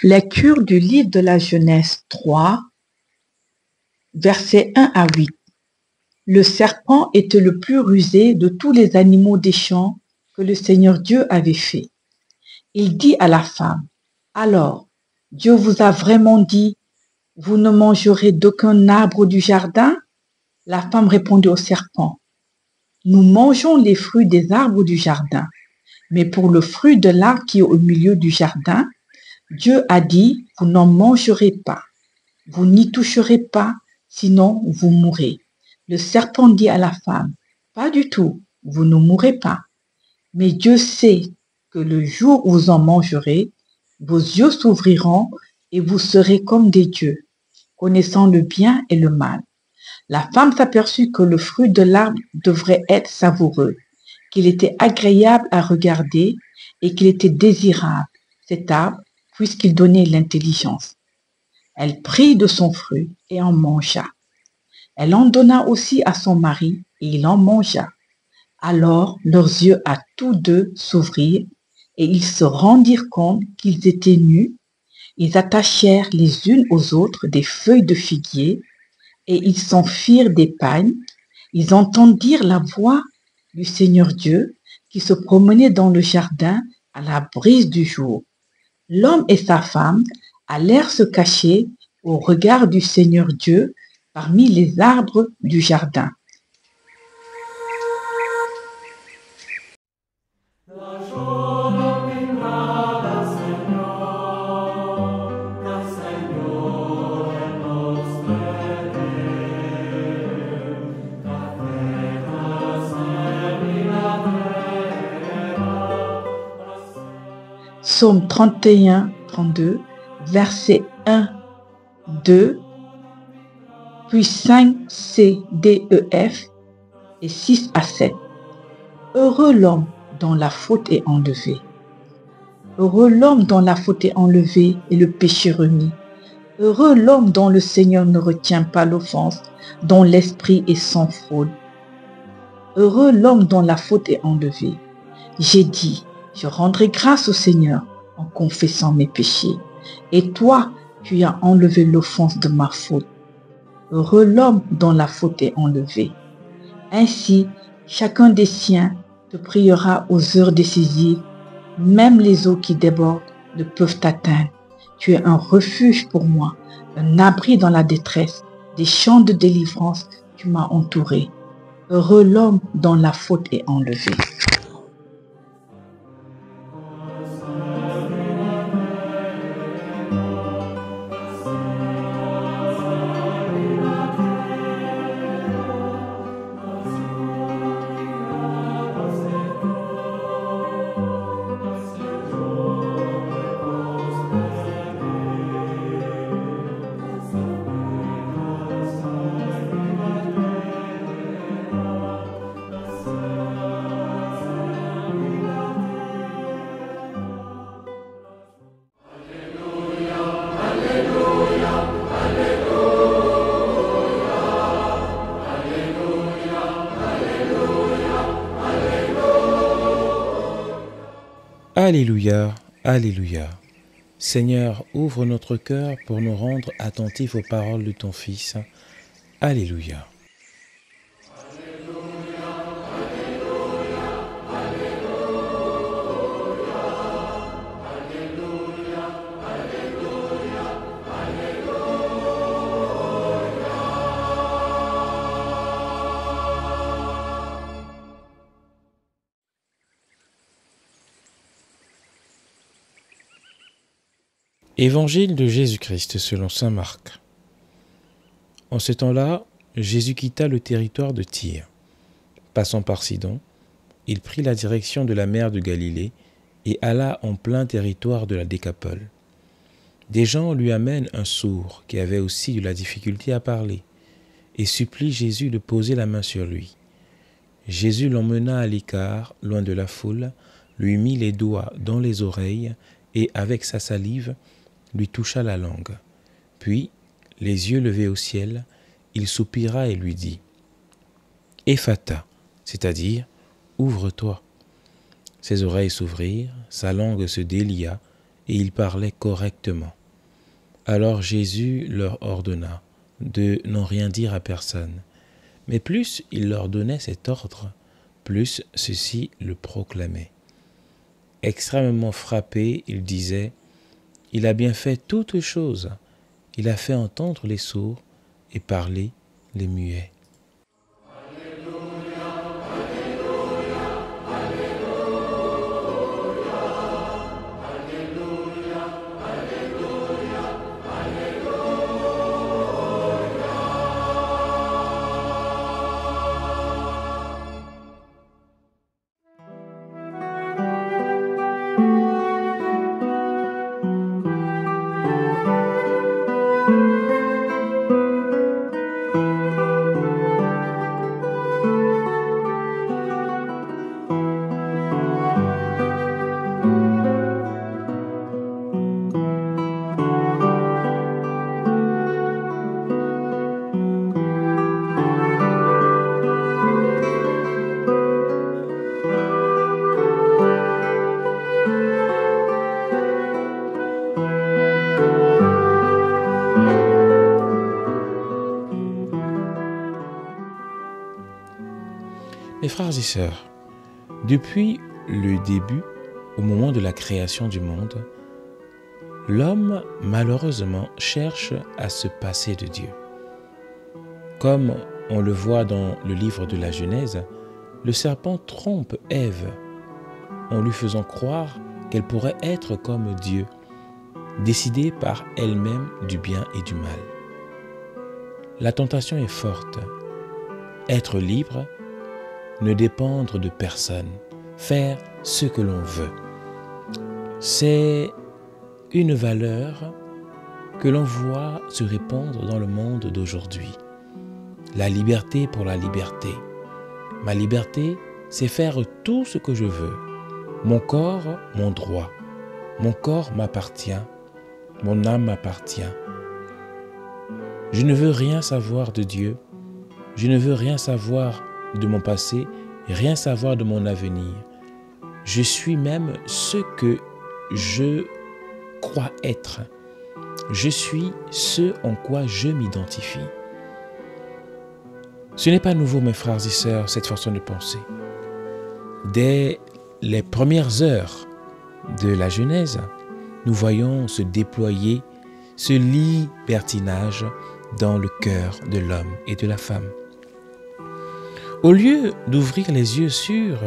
Lecture du livre de la Genèse 3, versets 1 à 8. Le serpent était le plus rusé de tous les animaux des champs que le Seigneur Dieu avait fait. Il dit à la femme, « Alors, Dieu vous a vraiment dit, vous ne mangerez d'aucun arbre du jardin ?» La femme répondit au serpent, « Nous mangeons les fruits des arbres du jardin, mais pour le fruit de l'arbre qui est au milieu du jardin, Dieu a dit, vous n'en mangerez pas, vous n'y toucherez pas, sinon vous mourrez. » Le serpent dit à la femme, « Pas du tout, vous ne mourrez pas. Mais Dieu sait que le jour où vous en mangerez, vos yeux s'ouvriront et vous serez comme des dieux, connaissant le bien et le mal. » La femme s'aperçut que le fruit de l'arbre devrait être savoureux, qu'il était agréable à regarder et qu'il était désirable, cet arbre, puisqu'il donnait l'intelligence. Elle prit de son fruit et en mangea. Elle en donna aussi à son mari et il en mangea. Alors leurs yeux à tous deux s'ouvrirent et ils se rendirent compte qu'ils étaient nus. Ils attachèrent les unes aux autres des feuilles de figuier et ils s'en firent des pagnes. Ils entendirent la voix du Seigneur Dieu qui se promenait dans le jardin à la brise du jour. L'homme et sa femme allèrent se cacher au regard du Seigneur Dieu parmi les arbres du jardin. Psaume 31, 32, versets 1, 2, puis 5, C, D, E, F et 6 à 7. Heureux l'homme dont la faute est enlevée. Heureux l'homme dont la faute est enlevée et le péché remis. Heureux l'homme dont le Seigneur ne retient pas l'offense, dont l'esprit est sans fraude. Heureux l'homme dont la faute est enlevée. J'ai dit, je rendrai grâce au Seigneur en confessant mes péchés. Et toi, tu as enlevé l'offense de ma faute. Heureux l'homme dont la faute est enlevée. Ainsi, chacun des siens te priera aux heures décisives. Même les eaux qui débordent ne peuvent t'atteindre. Tu es un refuge pour moi, un abri dans la détresse. Des champs de délivrance, tu m'as entouré. Heureux l'homme dont la faute est enlevée. Alléluia, Alléluia. Seigneur, ouvre notre cœur pour nous rendre attentifs aux paroles de ton Fils. Alléluia. Évangile de Jésus-Christ selon saint Marc. En ce temps-là, Jésus quitta le territoire de Tyr. Passant par Sidon, il prit la direction de la mer de Galilée et alla en plein territoire de la Décapole. Des gens lui amènent un sourd qui avait aussi de la difficulté à parler et supplient Jésus de poser la main sur lui. Jésus l'emmena à l'écart, loin de la foule, lui mit les doigts dans les oreilles et avec sa salive, lui toucha la langue. Puis, les yeux levés au ciel, il soupira et lui dit « Ephata », c'est-à-dire « Ouvre-toi ». Ses oreilles s'ouvrirent, sa langue se délia et il parlait correctement. Alors Jésus leur ordonna de n'en rien dire à personne. Mais plus il leur donnait cet ordre, plus ceux-ci le proclamaient. Extrêmement frappé, il disait « Il a bien fait toutes choses. Il a fait entendre les sourds et parler les muets. » Mes frères et sœurs, depuis le début, au moment de la création du monde, l'homme, malheureusement, cherche à se passer de Dieu. Comme on le voit dans le livre de la Genèse, le serpent trompe Ève en lui faisant croire qu'elle pourrait être comme Dieu, décidée par elle-même du bien et du mal. La tentation est forte. Être libre, ne dépendre de personne, faire ce que l'on veut. C'est une valeur que l'on voit se répandre dans le monde d'aujourd'hui. La liberté pour la liberté. Ma liberté, c'est faire tout ce que je veux. Mon corps, mon droit. Mon corps m'appartient. Mon âme m'appartient. Je ne veux rien savoir de Dieu. Je ne veux rien savoir de mon passé, rien savoir de mon avenir. Je suis même ce que je crois être. Je suis ce en quoi je m'identifie. Ce n'est pas nouveau, mes frères et sœurs, cette façon de penser. Dès les premières heures de la Genèse, nous voyons se déployer ce libertinage dans le cœur de l'homme et de la femme. Au lieu d'ouvrir les yeux sur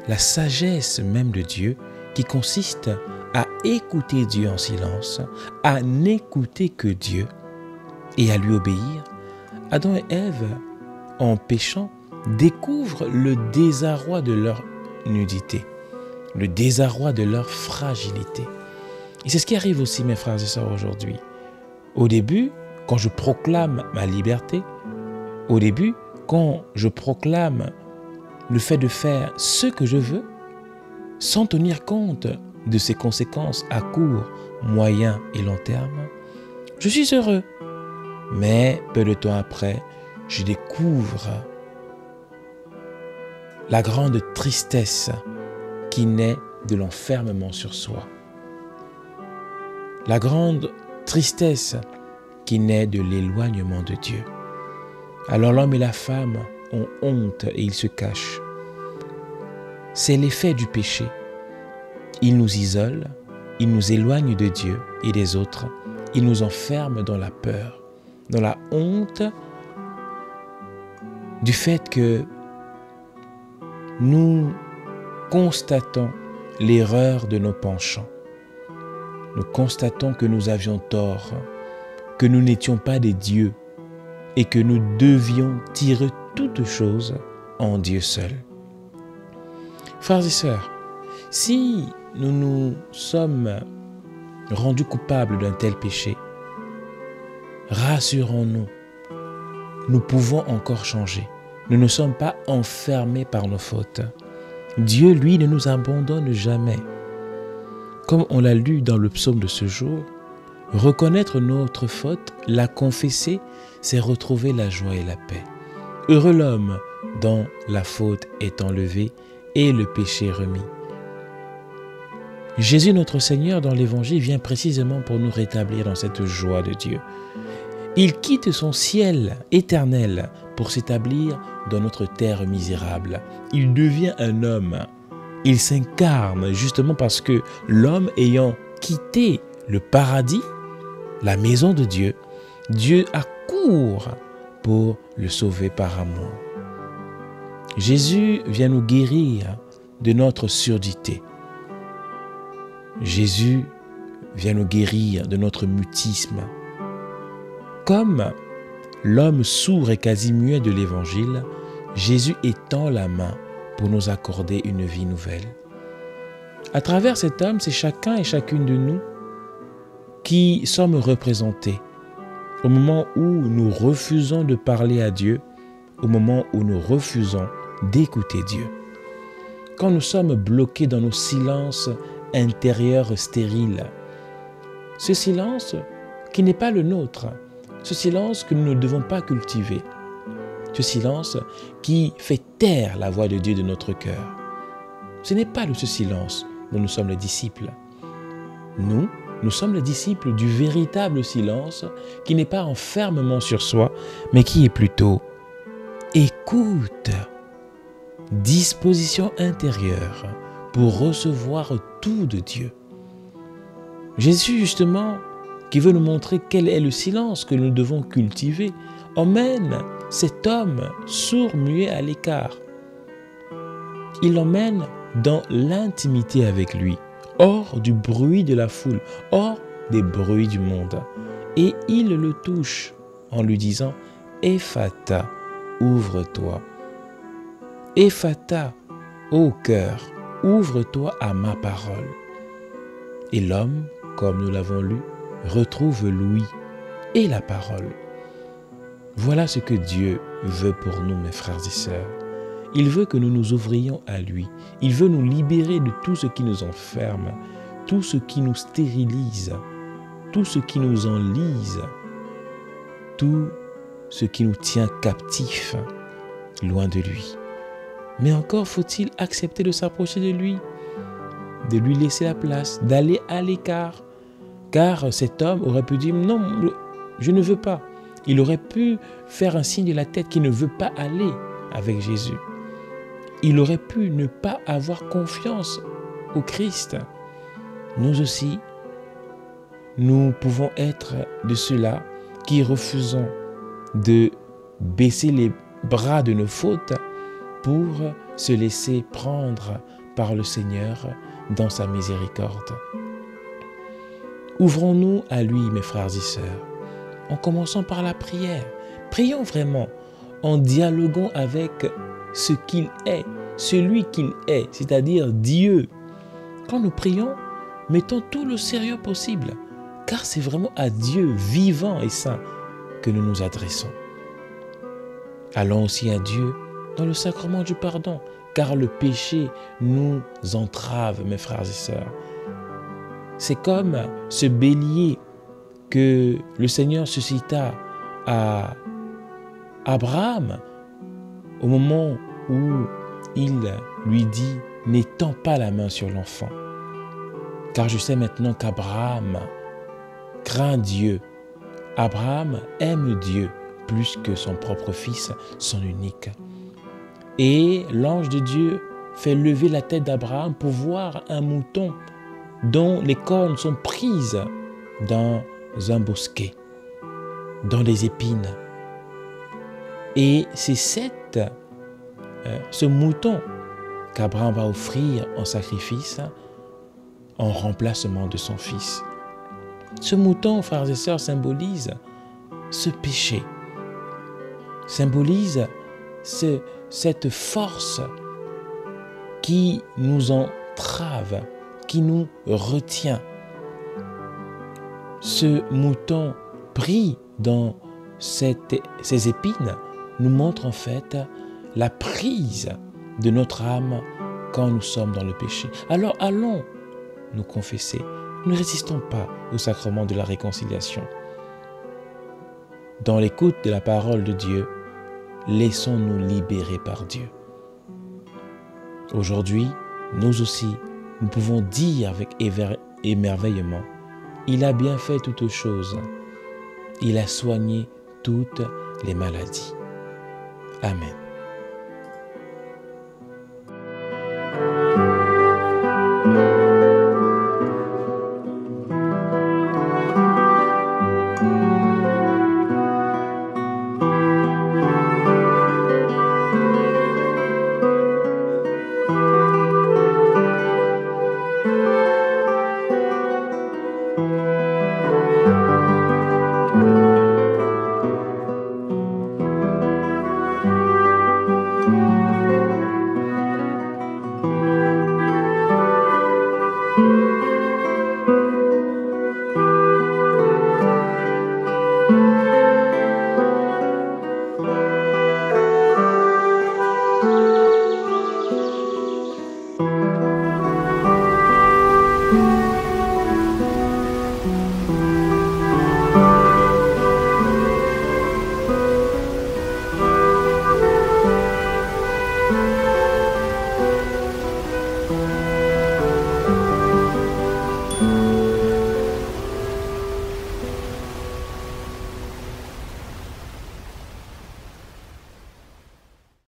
la sagesse même de Dieu, qui consiste à écouter Dieu en silence, à n'écouter que Dieu et à lui obéir, Adam et Ève, en péchant, découvrent le désarroi de leur nudité, le désarroi de leur fragilité. Et c'est ce qui arrive aussi, mes frères et sœurs, aujourd'hui. Au début, quand je proclame ma liberté, au début, quand je proclame le fait de faire ce que je veux, sans tenir compte de ses conséquences à court, moyen et long terme, je suis heureux. Mais peu de temps après, je découvre la grande tristesse qui naît de l'enfermement sur soi. La grande tristesse qui naît de l'éloignement de Dieu. Alors l'homme et la femme ont honte et ils se cachent. C'est l'effet du péché. Il nous isole, il nous éloigne de Dieu et des autres. Il nous enferme dans la peur, dans la honte du fait que nous constatons l'erreur de nos penchants. Nous constatons que nous avions tort, que nous n'étions pas des dieux et que nous devions tirer toutes choses en Dieu seul. Frères et sœurs, si nous nous sommes rendus coupables d'un tel péché, rassurons-nous, nous pouvons encore changer. Nous ne sommes pas enfermés par nos fautes. Dieu, lui, ne nous abandonne jamais. Comme on l'a lu dans le psaume de ce jour, reconnaître notre faute, la confesser, c'est retrouver la joie et la paix. Heureux l'homme dont la faute est enlevée et le péché remis. Jésus notre Seigneur dans l'Évangile vient précisément pour nous rétablir dans cette joie de Dieu. Il quitte son ciel éternel pour s'établir dans notre terre misérable. Il devient un homme. Il s'incarne justement parce que l'homme ayant quitté le paradis, la maison de Dieu, Dieu accourt pour le sauver par amour. Jésus vient nous guérir de notre surdité. Jésus vient nous guérir de notre mutisme. Comme l'homme sourd et quasi muet de l'Évangile, Jésus étend la main pour nous accorder une vie nouvelle. À travers cet homme, c'est chacun et chacune de nous qui sommes représentés au moment où nous refusons de parler à Dieu, au moment où nous refusons d'écouter Dieu. Quand nous sommes bloqués dans nos silences intérieurs stériles, ce silence qui n'est pas le nôtre, ce silence que nous ne devons pas cultiver, ce silence qui fait taire la voix de Dieu de notre cœur. Ce n'est pas de ce silence dont nous sommes les disciples. Nous sommes les disciples du véritable silence qui n'est pas enfermement sur soi, mais qui est plutôt écoute, disposition intérieure pour recevoir tout de Dieu. Jésus, justement, qui veut nous montrer quel est le silence que nous devons cultiver, emmène cet homme sourd, muet à l'écart. Il l'emmène dans l'intimité avec lui, hors du bruit de la foule, hors des bruits du monde. Et il le touche en lui disant « Ephata, ouvre-toi. Ephata, ô cœur, ouvre-toi à ma parole. » Et l'homme, comme nous l'avons lu, retrouve l'ouïe et la parole. Voilà ce que Dieu veut pour nous, mes frères et sœurs. Il veut que nous nous ouvrions à lui. Il veut nous libérer de tout ce qui nous enferme, tout ce qui nous stérilise, tout ce qui nous enlise, tout ce qui nous tient captifs, loin de lui. Mais encore faut-il accepter de s'approcher de lui laisser la place, d'aller à l'écart. Car cet homme aurait pu dire « Non, je ne veux pas ». Il aurait pu faire un signe de la tête qu'il ne veut pas aller avec Jésus. Il aurait pu ne pas avoir confiance au Christ. Nous aussi, nous pouvons être de ceux-là qui refusons de baisser les bras de nos fautes pour se laisser prendre par le Seigneur dans sa miséricorde. Ouvrons-nous à lui, mes frères et sœurs, en commençant par la prière. Prions vraiment en dialoguant avec ce qu'il est, celui qu'il est, c'est-à-dire Dieu. Quand nous prions, mettons tout le sérieux possible, car c'est vraiment à Dieu vivant et saint que nous nous adressons. Allons aussi à Dieu dans le sacrement du pardon, car le péché nous entrave, mes frères et sœurs. C'est comme ce bélier que le Seigneur suscita à Abraham au moment où il lui dit « N'étends pas la main sur l'enfant, car je sais maintenant qu'Abraham craint Dieu. Abraham aime Dieu plus que son propre fils, son unique. » Et l'ange de Dieu fait lever la tête d'Abraham pour voir un mouton dont les cornes sont prises dans un bosquet, dans des épines. Et c'est ce mouton qu'Abraham va offrir en sacrifice en remplacement de son fils. Ce mouton, frères et sœurs, symbolise ce péché, symbolise cette force qui nous entrave, qui nous retient. Ce mouton pris dans ces épines nous montre en fait la prise de notre âme quand nous sommes dans le péché. Alors allons nous confesser. Ne résistons pas au sacrement de la réconciliation. Dans l'écoute de la parole de Dieu, laissons-nous libérer par Dieu. Aujourd'hui, nous aussi, nous pouvons dire avec émerveillement, il a bien fait toutes choses. Il a soigné toutes les maladies. Amen.